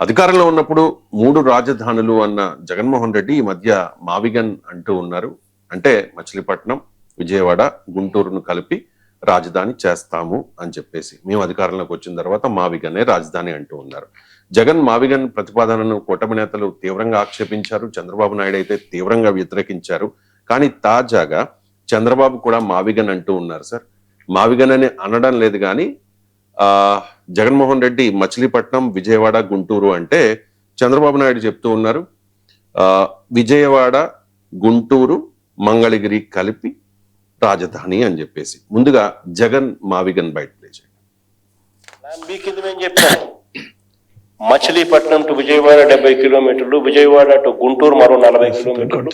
అధికారంలో ఉన్నప్పుడు 3 రాజధానులు అన్న జగన్మోహన్ రెడ్డి ఈ మధ్య మావిగన్ అంటూ ఉన్నారు. అంటే మచిలీపట్నం, విజయవాడ, గుంటూరును కలిపి రాజధాని చేస్తాము అని చెప్పేసి మేము అధికారంలోకి వచ్చిన తర్వాత మావిగనే రాజధాని అంటూ ఉన్నారు. జగన్ మావిగన్ ప్రతిపాదనను కూటమి నేతలు తీవ్రంగా ఆక్షేపించారు. చంద్రబాబు నాయుడు అయితే తీవ్రంగా వ్యతిరేకించారు. కానీ తాజాగా చంద్రబాబు కూడా మావిగన్ అంటూ ఉన్నారు. సార్, మావిగన్ అని అనడం లేదు కానీ జగన్మోహన్ రెడ్డి మచిలీపట్నం, విజయవాడ, గుంటూరు అంటే చంద్రబాబు నాయుడు చెప్తూ ఉన్నారు విజయవాడ, గుంటూరు, మంగళగిరి కలిపి రాజధాని అని చెప్పేసి. ముందుగా జగన్ మావిగన్ బయట ప్లే చేయండి. మచిలీపట్నం టు విజయవాడ 70 కిలోమీటర్లు, విజయవాడ టు గుంటూరు మరో 40 కిలోమీటర్లు,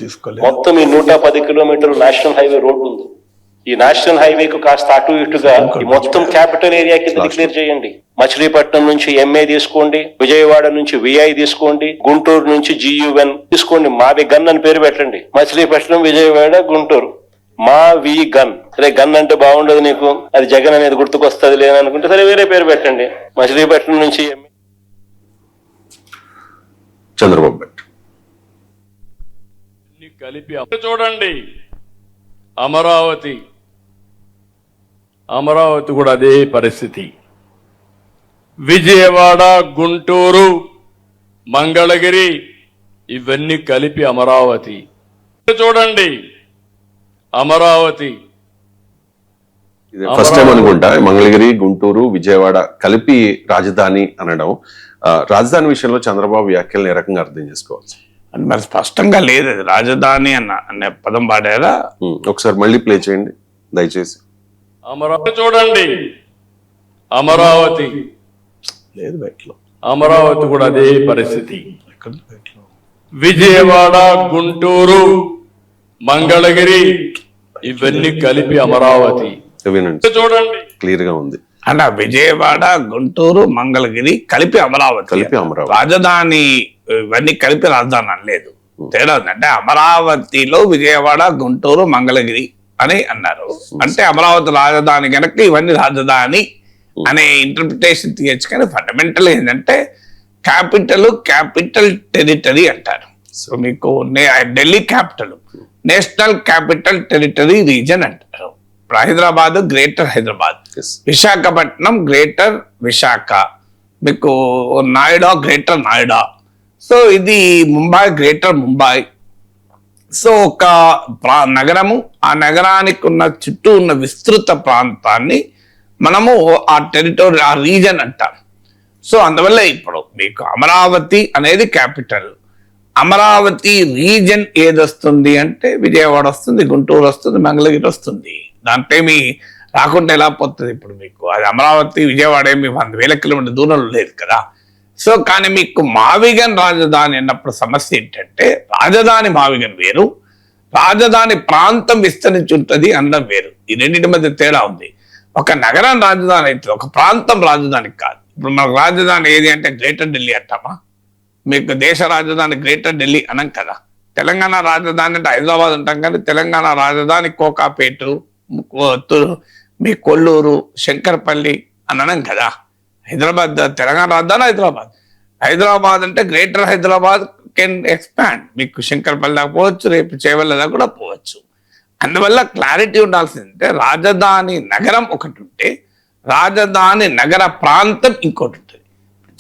మొత్తం ఈ 110 కిలోమీటర్లు నేషనల్ హైవే రోడ్డు ఉంది. ఈ నేషనల్ హైవేకు కాస్త అటు ఇటుగా ఈ మొత్తం క్యాపిటల్ ఏరియా కింద డిక్లేర్ చేయండి. మచిలీపట్నం నుంచి ఎంఏ తీసుకోండి, విజయవాడ నుంచి విఐ తీసుకోండి, గుంటూరు నుంచి GUN తీసుకోండి, మావిగన్ అని పేరు పెట్టండి. మచిలీపట్నం, విజయవాడ, గుంటూరు మావిగన్. సరే, గన్ అంటే బాగుండదు నీకు, అది జగన్ అనేది గుర్తుకొస్తుంది లేదనుకుంటే సరే వేరే పేరు పెట్టండి. మచిలీపట్నం నుంచి చంద్రబాబు కలిపి చూడండి. అమరావతి కూడా అదే పరిస్థితి. విజయవాడ, గుంటూరు, మంగళగిరి ఇవన్నీ కలిపి అమరావతి. చూడండి, అమరావతి ఫస్ట్ టైం అనుకుంటా మంగళగిరి, గుంటూరు, విజయవాడ కలిపి రాజధాని అనడం. రాజధాని విషయంలో చంద్రబాబు వ్యాఖ్యలను ఏ రకంగా అర్థం చేసుకోవచ్చు? అంటే మరి స్పష్టంగా లేదు అది రాజధాని అనే పదం పాడారా? ఒకసారి మళ్ళీ ప్లే చేయండి దయచేసి. అమరావతి చూడండి, అమరావతి లేదు బయటలో. అమరావతి కూడా అదే పరిస్థితి. విజయవాడ, గుంటూరు, మంగళగిరి ఇవన్నీ కలిపి అమరావతి. వినండి, చూడండి, క్లియర్ గా ఉంది. అన్న విజయవాడ, గుంటూరు, మంగళగిరి కలిపి అమరావతి. రాజధాని ఇవన్నీ కలిపి రాజధాని అనలేదు. తేడా అంటే అమరావతిలో విజయవాడ, గుంటూరు, మంగళగిరి అని అన్నారు. అంటే అమరావతి రాజధాని కనుక ఇవన్నీ రాజధాని అనే ఇంటర్ప్రిటేషన్ తీయచ్చు. కానీ ఫండమెంటల్ ఏంటంటే క్యాపిటల్ టెరిటరీ అంటారు. సో మీకు Delhi capital, national capital territory reason అంటారు. హైదరాబాద్ గ్రేటర్ హైదరాబాద్, విశాఖపట్నం గ్రేటర్ విశాఖ, మీకు నాయుడా గ్రేటర్ నాయుడా, సో ఇది ముంబై గ్రేటర్ ముంబై. సో ఒక నగరము, ఆ నగరానికి ఉన్న చుట్టూ ఉన్న విస్తృత ప్రాంతాన్ని మనము ఆ టెరిటరీ, ఆ రీజన్ అంటాం. సో అందువల్ల ఇప్పుడు మీకు అమరావతి అనేది క్యాపిటల్. అమరావతి రీజన్ ఏది వస్తుంది అంటే విజయవాడ వస్తుంది, గుంటూరు వస్తుంది, మంగళగిరి వస్తుంది. దాంట్లో ఏమి రాకుండా ఎలా పోతుంది? ఇప్పుడు మీకు అది అమరావతి, విజయవాడ ఏమి 100,000 కిలోమీటర్ దూరంలో లేదు కదా. సో కానీ మీకు మావిగన్ రాజధాని అన్నప్పుడు సమస్య ఏంటంటే రాజధాని మావిగన్ వేరు, రాజధాని ప్రాంతం విస్తరించి ఉంటుంది అన్నం వేరు. ఈ రెండింటి మధ్య తేడా ఉంది. ఒక నగరం రాజధాని అయితే ఒక ప్రాంతం రాజధాని కాదు. ఇప్పుడు మనకు రాజధాని ఏది అంటే గ్రేటర్ ఢిల్లీ అంటామా? మీకు దేశ రాజధాని గ్రేటర్ ఢిల్లీ అనం కదా. తెలంగాణ రాజధాని అంటే హైదరాబాద్ అంటాం, కానీ తెలంగాణ రాజధాని కోకాపేట, మీ కొల్లూరు, శంకరపల్లి అని అనం కదా. హైదరాబాద్ తెలంగాణ రాజధాని హైదరాబాద్. హైదరాబాద్ అంటే గ్రేటర్ హైదరాబాద్ కెన్ ఎక్స్పాండ్. మీకు శంకరపల్లి దాకా పోవచ్చు, రేపు చేవెళ్ళ దాకా కూడా పోవచ్చు. అందువల్ల క్లారిటీ ఉండాల్సిందంటే రాజధాని నగరం ఒకటి ఉంటే రాజధాని నగర ప్రాంతం ఇంకోటి ఉంటుంది.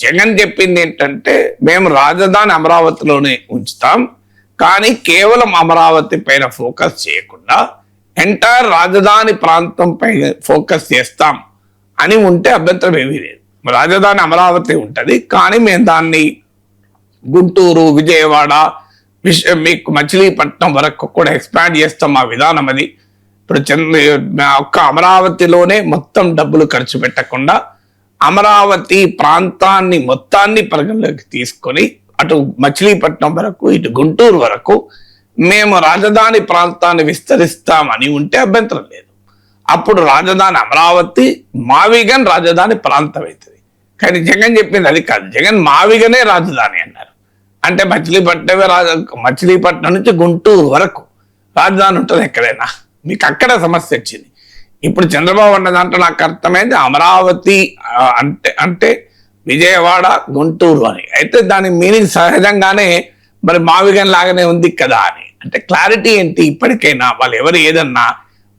జగన్ చెప్పింది ఏంటంటే మేము రాజధాని అమరావతిలోనే ఉంచుతాం, కానీ కేవలం అమరావతి పైన ఫోకస్ చేయకుండా ఎంటైర్ రాజధాని ప్రాంతం పైన ఫోకస్ చేస్తాం అని ఉంటే అభ్యంతరం ఏమీ లేదు. రాజధాని అమరావతి ఉంటుంది, కానీ మేము దాన్ని గుంటూరు, విజయవాడ, మీకు మచిలీపట్నం వరకు కూడా ఎక్స్పాండ్ చేస్తాం. మా విధానం అది. ఇప్పుడు ఒక్క అమరావతిలోనే మొత్తం డబ్బులు ఖర్చు పెట్టకుండా అమరావతి ప్రాంతాన్ని మొత్తాన్ని పరిగణలోకి తీసుకొని అటు మచిలీపట్నం వరకు, ఇటు గుంటూరు వరకు మేము రాజధాని ప్రాంతాన్ని విస్తరిస్తామని ఉంటే అభ్యంతరం లేదు. అప్పుడు రాజధాని అమరావతి, మావిగన్ రాజధాని ప్రాంతం అవుతుంది. కానీ జగన్ చెప్పింది అది కాదు. జగన్ మావిగనే రాజధాని అన్నారు. అంటే మచిలీపట్నం నుంచి గుంటూరు వరకు రాజధాని ఉంటుంది ఎక్కడైనా. మీకు అక్కడ సమస్య వచ్చింది. ఇప్పుడు చంద్రబాబు అన్న దాంట్లో నాకు అర్థమైంది అమరావతి అంటే విజయవాడ గుంటూరు అని. అయితే దాని మీనింగ్ సహజంగానే మరి మావిగన్ లాగానే ఉంది కదా అని. అంటే క్లారిటీ ఏంటి, ఇప్పటికైనా వాళ్ళు ఎవరు ఏదన్నా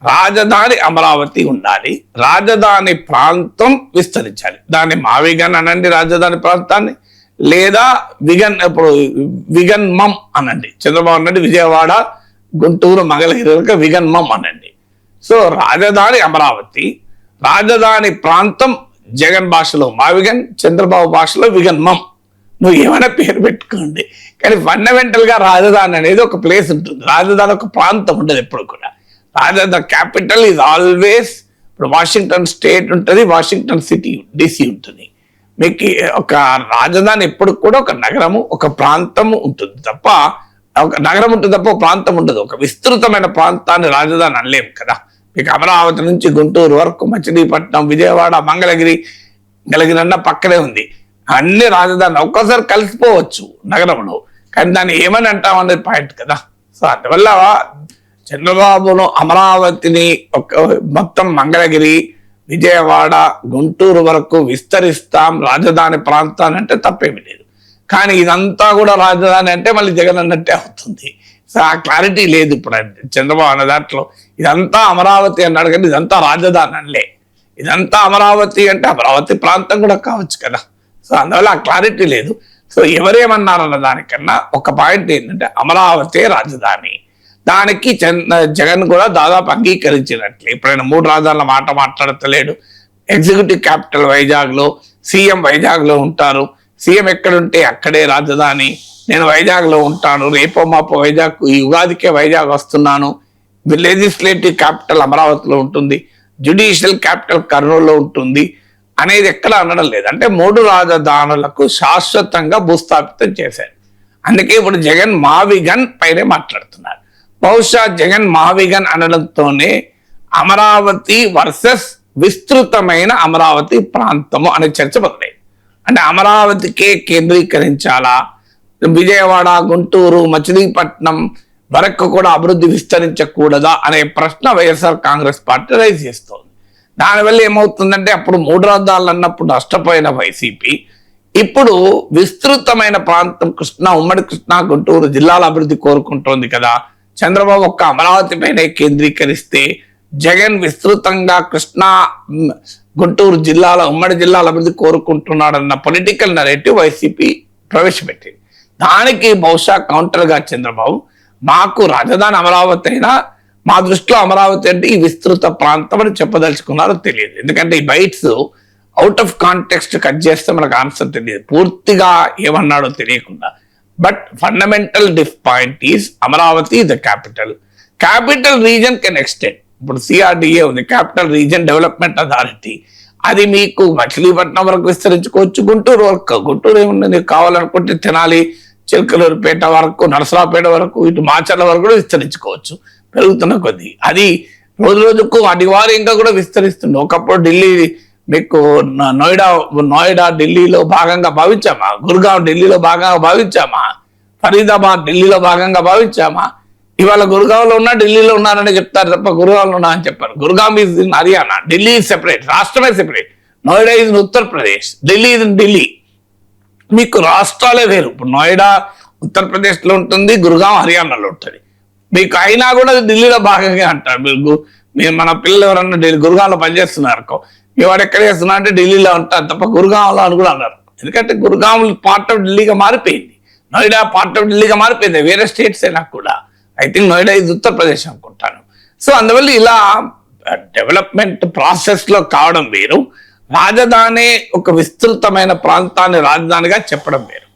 రాజధాని అమరావతి ఉండాలి, రాజధాని ప్రాంతం విస్తరించాలి. దాన్ని మావిగన్ అనండి రాజధాని ప్రాంతాన్ని, లేదా ఇప్పుడు విగన్మం అనండి. చంద్రబాబు అనండి విజయవాడ గుంటూరు మంగళగిరి విగన్మం అనండి. సో రాజధాని అమరావతి, రాజధాని ప్రాంతం జగన్ భాషలో మావిగన్, చంద్రబాబు భాషలో విగన్మం. నువ్వు ఏమైనా పేరు పెట్టుకోండి, కానీ ఫండమెంటల్ గా రాజధాని అనేది ఒక ప్లేస్ ఉంటుంది, రాజధాని ఒక ప్రాంతం ఉండదు ఎప్పుడు కూడా. రాజధాని క్యాపిటల్ ఈజ్ ఆల్వేస్, ఇప్పుడు వాషింగ్టన్ స్టేట్ ఉంటుంది, వాషింగ్టన్ సిటీ DC ఉంటుంది. మీకు ఒక రాజధాని ఎప్పుడు కూడా ఒక నగరము, ఒక ప్రాంతము ఉంటుంది తప్ప, ఒక నగరం ఉంటుంది తప్ప ఒక ప్రాంతం ఉండదు. ఒక విస్తృతమైన ప్రాంతాన్ని రాజధాని అనలేము కదా. మీకు అమరావతి నుంచి గుంటూరు వరకు, మచిలీపట్నం, విజయవాడ, మంగళగిరి అన్న పక్కనే ఉంది. అన్ని రాజధాని ఒక్కోసారి కలిసిపోవచ్చు నగరంలో, కానీ దాన్ని ఏమని అంటామనేది పాయింట్ కదా. సో అందువల్ల చంద్రబాబును అమరావతిని మొత్తం మంగళగిరి, విజయవాడ, గుంటూరు వరకు విస్తరిస్తాం రాజధాని ప్రాంతాన్ని అంటే తప్పేమీ లేదు. కానీ ఇదంతా కూడా రాజధాని అంటే మళ్ళీ జగన్ అన్నట్టే అవుతుంది. సో ఆ క్లారిటీ లేదు ఇప్పుడు చంద్రబాబు అన్న దాంట్లో. ఇదంతా అమరావతి అన్నాడు కానీ ఇదంతా రాజధాని అనలే. ఇదంతా అమరావతి అంటే అమరావతి ప్రాంతం కూడా కావచ్చు కదా. సో అందువల్ల ఆ క్లారిటీ లేదు. సో ఎవరేమన్నారన్న దానికన్నా ఒక పాయింట్ ఏంటంటే అమరావతి రాజధాని, దానికి జగన్ కూడా దాదాపు అంగీకరించినట్లే. ఎప్పుడైనా 3 రాజధానుల మాట మాట్లాడతలేడు. ఎగ్జిక్యూటివ్ క్యాపిటల్ వైజాగ్ లో, సీఎం వైజాగ్ లో ఉంటారు, సీఎం ఎక్కడుంటే అక్కడే రాజధాని. నేను వైజాగ్ లో ఉంటాను, రేపో మాపో వైజాగ్, ఈ ఉగాదికే వైజాగ్ వస్తున్నాను. లెజిస్లేటివ్ క్యాపిటల్ అమరావతిలో ఉంటుంది, జ్యుడిషియల్ క్యాపిటల్ కర్నూలులో ఉంటుంది అనేది ఎక్కడ అనడం లేదు. అంటే 3 రాజధానులకు శాశ్వతంగా భూస్థాపితం చేశారు. అందుకే ఇప్పుడు జగన్ మావిగన్ పైనే మాట్లాడుతున్నారు. బహుశా జగన్ మావిగన్ అనడంతోనే అమరావతి వర్సెస్ విస్తృతమైన అమరావతి ప్రాంతము అనే చర్చ మొదలైంది. అంటే అమరావతికే కేంద్రీకరించాలా, విజయవాడ, గుంటూరు, మచిలీపట్నం వరకు కూడా అభివృద్ధి విస్తరించకూడదా అనే ప్రశ్న వైఎస్ఆర్ కాంగ్రెస్ పార్టీ రైజ్ చేస్తోంది. దానివల్ల ఏమవుతుందంటే అప్పుడు 3 రాజధానులు అన్నప్పుడు నష్టపోయిన వైసీపీ ఇప్పుడు విస్తృతమైన ప్రాంతం కృష్ణా, ఉమ్మడి కృష్ణా, గుంటూరు జిల్లాల అభివృద్ధి కోరుకుంటోంది కదా. చంద్రబాబు ఒక్క అమరావతి పైన కేంద్రీకరిస్తే జగన్ విస్తృతంగా కృష్ణా, గుంటూరు జిల్లాల, ఉమ్మడి జిల్లాల అభివృద్ధి కోరుకుంటున్నాడన్న పొలిటికల్ నరేటివ్ వైసీపీ ప్రవేశపెట్టింది. దానికి బహుశా కౌంటర్ గా చంద్రబాబు మాకు రాజధాని అమరావతి అయినా మా దృష్టిలో అమరావతి అంటే ఈ విస్తృత ప్రాంతం అని చెప్పదలుచుకున్నారో తెలియదు. ఎందుకంటే ఈ bites out of context cut చేస్తే మనకు ఆన్సర్ తెలియదు, పూర్తిగా ఏమన్నాడో తెలియకుండా. But fundamental point is Amaravati the capital. Capital region can extend. ఇప్పుడు CRDA ఉంది, క్యాపిటల్ రీజన్ డెవలప్మెంట్ అథారిటీ. అది మీకు మచిలీపట్నం వరకు విస్తరించుకోవచ్చు, గుంటూరు వరకు. గుంటూరు ఏముంది, నీకు కావాలనుకుంటే తెనాలి, చిలకలూరుపేట వరకు, నరసరావుపేట వరకు, ఇటు మాచర్ల వరకు కూడా విస్తరించుకోవచ్చు పెరుగుతున్న కొద్దీ. అది రోజు రోజుకు అనివార్యంగా కూడా విస్తరిస్తుంది. ఒకప్పుడు ఢిల్లీ మీకు నోయిడా ఢిల్లీలో భాగంగా భావించామా, గుర్గావ్ ఢిల్లీలో భాగంగా భావించామా, ఫరీదాబాద్ ఢిల్లీలో భాగంగా భావించామా? ఇవాళ గుర్గావ్లో ఉన్నా ఢిల్లీలో ఉన్నారని చెప్తారు తప్ప గుర్గావ్లో ఉన్నా అని చెప్పారు. Gurgaon is in Haryana, Delhi is separate, రాష్ట్రమే separate. Noida is in Uttar Pradesh, Delhi is in Delhi. మీకు రాష్ట్రాలే వేరు. ఇప్పుడు నోయిడా ఉత్తరప్రదేశ్ లో ఉంటుంది, గుర్గావ్ హర్యానాలో ఉంటుంది. మీకు అయినా కూడా ఢిల్లీలో భాగంగా అంటారు. మీరు మన పిల్లలు ఎవరన్నా గుర్గావ్లో పనిచేస్తున్నారు, వాడు ఎక్కడ చేస్తున్నా అంటే ఢిల్లీలో ఉంటారు తప్ప గుర్గావ్లో అని కూడా అన్నారు. ఎందుకంటే గుర్గావ్ పార్ట్ ఆఫ్ ఢిల్లీగా మారిపోయింది, నోయిడా పార్ట్ ఆఫ్ ఢిల్లీగా మారిపోయింది. వేరే స్టేట్స్ అయినా కూడా ఐ థింక్ నోయిడా ఇది ఉత్తరప్రదేశ్ అనుకుంటాను. సో అందువల్ల ఇలా డెవలప్మెంట్ ప్రాసెస్ లో కావడం వేరు, రాజధాని ఒక విస్తృతమైన ప్రాంతాన్ని రాజధానిగా చెప్పడం వేరు.